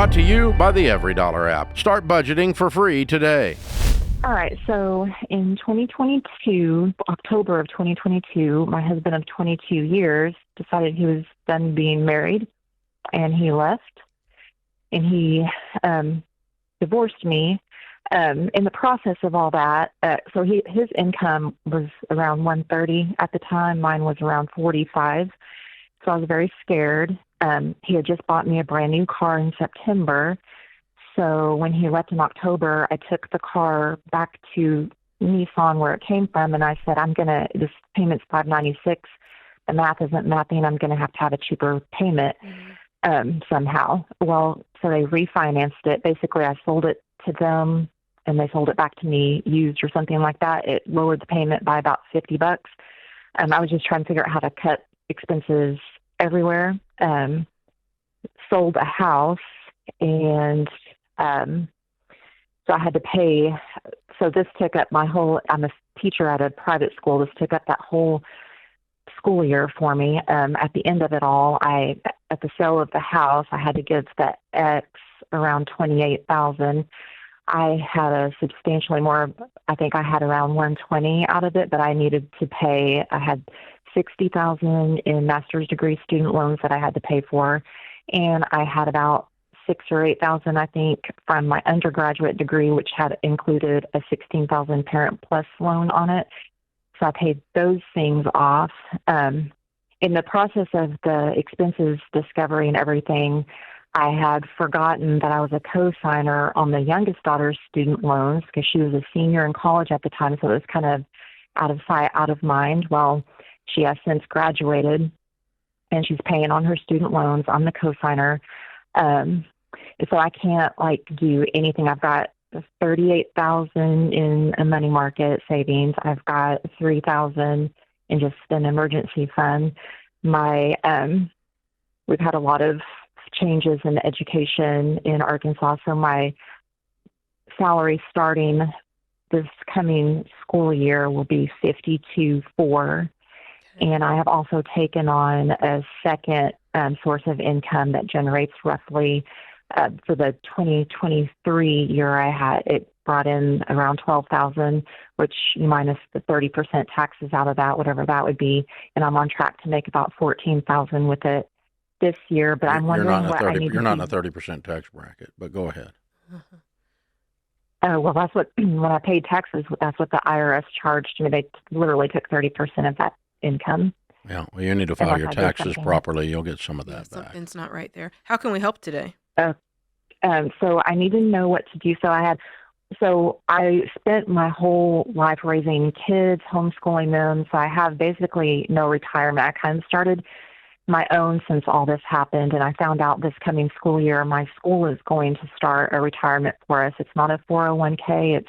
Brought to you by the Every Dollar app. Start budgeting for free today. All right, so in 2022, October of 2022, my husband of 22 years decided he was done being married, and he left, and he divorced me. In the process of all that, so his income was around 130 at the time. Mine was around 45, so I was very scared. He had just bought me a brand new car in September. So when he left in October, I took the car back to Nissan where it came from, and I said, this payment's $596. The math isn't mathing. I'm going to have a cheaper payment somehow. Well, so they refinanced it. Basically, I sold it to them, and they sold it back to me used or something like that. It lowered the payment by about $50. I was just trying to figure out how to cut expenses everywhere. Sold a house, and so I had to pay. So this took up I'm a teacher at a private school. This took up that whole school year for me. At the end of it all, at the sale of the house, I had to give the ex around $28,000. I had a substantially more, I think I had around $120 out of it, but I needed to pay. I had $60,000 in master's degree student loans that I had to pay for, and I had about $6,000 or $8,000, I think, from my undergraduate degree, which had included a $16,000 Parent Plus loan on it. So I paid those things off. In the process of the expenses discovery and everything, I had forgotten that I was a co-signer on the youngest daughter's student loans because she was a senior in college at the time, so it was kind of out of sight, out of mind. Well, she has since graduated, and she's paying on her student loans. I'm the co-signer. So I can't do anything. I've got $38,000 in a money market savings. I've got $3,000 in just an emergency fund. We've had a lot of changes in education in Arkansas, so my salary starting this coming school year will be $52,400. And I have also taken on a second source of income that generates roughly, for the 2023 year it brought in around $12,000, which minus the 30% taxes out of that, whatever that would be. And I'm on track to make about $14,000 with it this year. But I'm wondering what I need to do. You're not in a 30% tax bracket, but go ahead. Oh, well, that's what, when I paid taxes, that's what the IRS charged me. They literally took 30% of that income. Yeah, well, you need to file your taxes properly. You'll get some of that back. Something's not right there. How can we help today? So I need to know what to do. So I spent my whole life raising kids, homeschooling them. So I have basically no retirement. I kind of started my own since all this happened, and I found out this coming school year my school is going to start a retirement for us. It's not a 401k.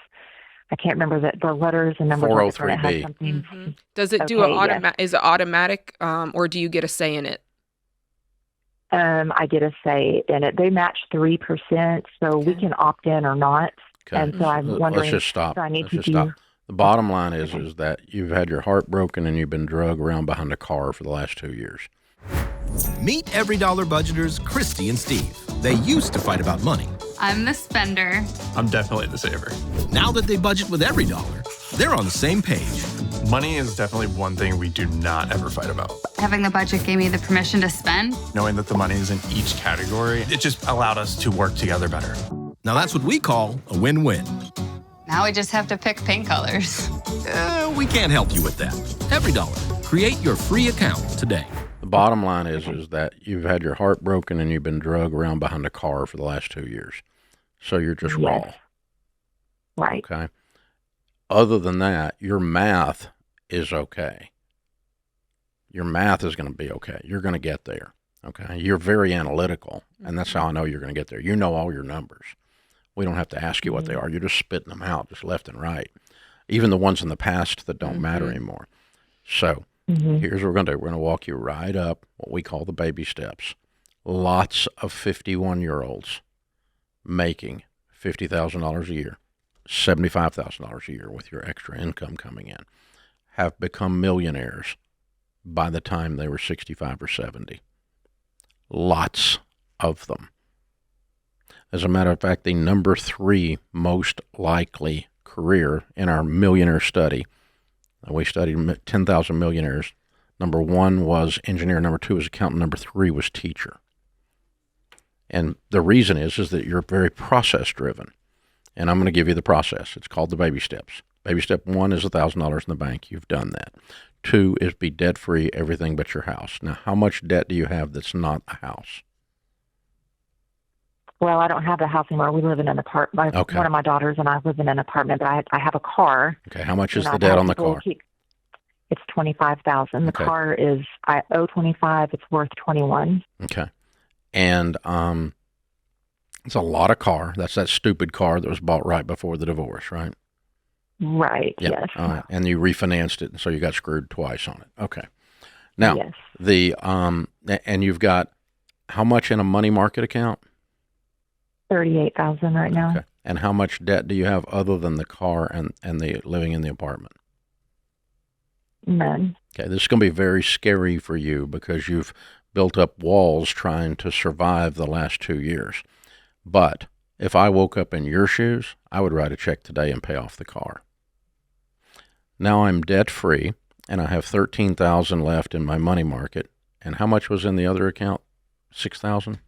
I can't remember the letters and numbers. 403B. Mm-hmm. Does it do is it automatic, or do you get a say in it? I get a say in it. They match 3%, so we can opt in or not. Okay. And so I'm wondering. Let's just stop. Let's just stop. The bottom line is that you've had your heart broken and you've been drugged around behind a car for the last 2 years. Meet Every Dollar budgeters Christy and Steve. They used to fight about money. I'm the spender. I'm definitely the saver. Now that they budget with Every Dollar, they're on the same page. Money is definitely one thing we do not ever fight about. Having the budget gave me the permission to spend. Knowing that the money is in each category, it just allowed us to work together better. Now that's what we call a win-win. Now we just have to pick paint colors. We can't help you with that. Every Dollar. Create your free account today. The bottom line is that you've had your heart broken and you've been drugged around behind a car for the last 2 years. So you're just raw. Right. Okay. Other than that, your math is okay. Your math is going to be okay. You're going to get there. Okay. You're very analytical, and that's how I know you're going to get there. You know all your numbers. We don't have to ask you what they are. You're just spitting them out, just left and right. Even the ones in the past that don't matter anymore. So here's what we're going to do. We're going to walk you right up what we call the baby steps. Lots of 51-year-olds making $50,000 a year, $75,000 a year with your extra income coming in have become millionaires by the time they were 65 or 70. Lots of them. As a matter of fact, the number 3 most likely career in our millionaire study, we studied 10,000 millionaires. Number 1 was engineer, number 2 was accountant, number 3 was teacher. And the reason is that you're very process driven. And I'm going to give you the process. It's called the baby steps. Baby step 1 is $1,000 in the bank. You've done that. 2 is be debt free, everything but your house. Now, how much debt do you have that's not a house? Well, I don't have a house anymore. We live in an apartment. Okay. One of my daughters and I live in an apartment, but I have a car. Okay, how much is And the I've debt had on the people car? It's $25,000. The Okay. car is, I owe $25,000. It's worth $21,000. Okay. And it's a lot of car. That's that stupid car that was bought right before the divorce, right? Right. Yep. Yes. All right. And you refinanced it, so you got screwed twice on it. Okay. Now, Yes. and you've got how much in a money market account? $38,000 right now. Okay. And how much debt do you have other than the car and the living in the apartment? None. Okay, this is going to be very scary for you because you've built up walls trying to survive the last 2 years. But if I woke up in your shoes, I would write a check today and pay off the car. Now I'm debt free and I have $13,000 left in my money market. And how much was in the other account? $6,000?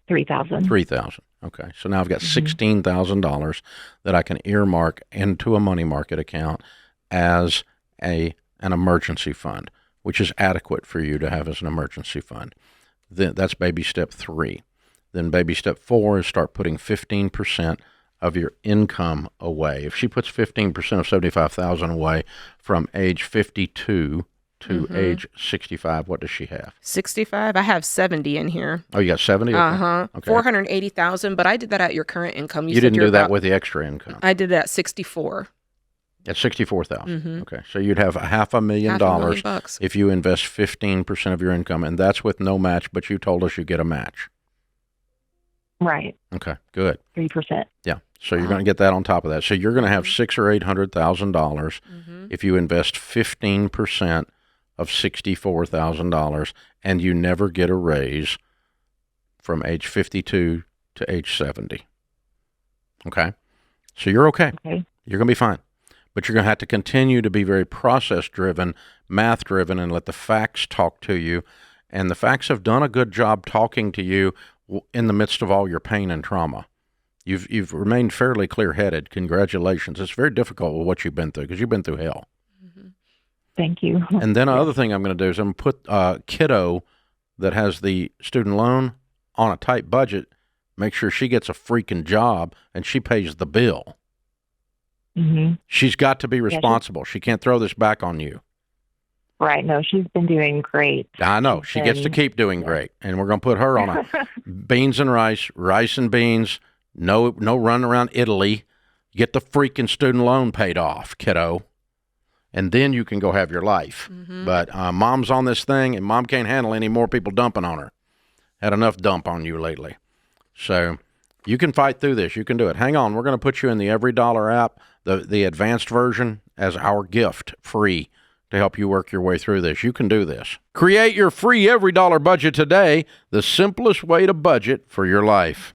$3,000. $3,000. Okay, so now I've got $16,000 that I can earmark into a money market account as an emergency fund, which is adequate for you to have as an emergency fund. That's baby step 3. Then baby step 4 is start putting 15% of your income away. If she puts 15% of 75,000 away from age 52 to age 65, what does she have? 65. I have 70 in here. Oh, you got 70? Okay. Okay. 480,000. But I did that at your current income. You said didn't you're do that about- with the extra income. I did that at 64. At 64,000. Mhm. Okay, so you'd have $500,000 $500,000. if you invest 15% of your income, and that's with no match. But you told us you get a match. Right. Okay, good. 3%. Yeah, so you're going to get that on top of that. So you're going to have $600,000 or $800,000 if you invest 15% of $64,000, and you never get a raise from age 52 to age 70. Okay, so you're okay. Okay. You're going to be fine. But you're going to have to continue to be very process-driven, math-driven, and let the facts talk to you. And the facts have done a good job talking to you in the midst of all your pain and trauma. You've remained fairly clear-headed. Congratulations. It's very difficult with what you've been through because you've been through hell. Thank you. And then another thing I'm going to do is I'm going to put kiddo that has the student loan on a tight budget, make sure she gets a freaking job and she pays the bill. Mm-hmm. She's got to be responsible. She can't throw this back on you. Right. No, she's been doing great. I know. She gets to keep doing great. And we're going to put her on a beans and rice and beans, no running around Italy. Get the freaking student loan paid off, kiddo. And then you can go have your life. But mom's on this thing, and mom can't handle any more people dumping on her. Had enough dump on you lately. So you can fight through this. You can do it. Hang on. We're going to put you in the Every Dollar app, the advanced version, as our gift, free, to help you work your way through this. You can do this. Create your free Every Dollar budget today, the simplest way to budget for your life.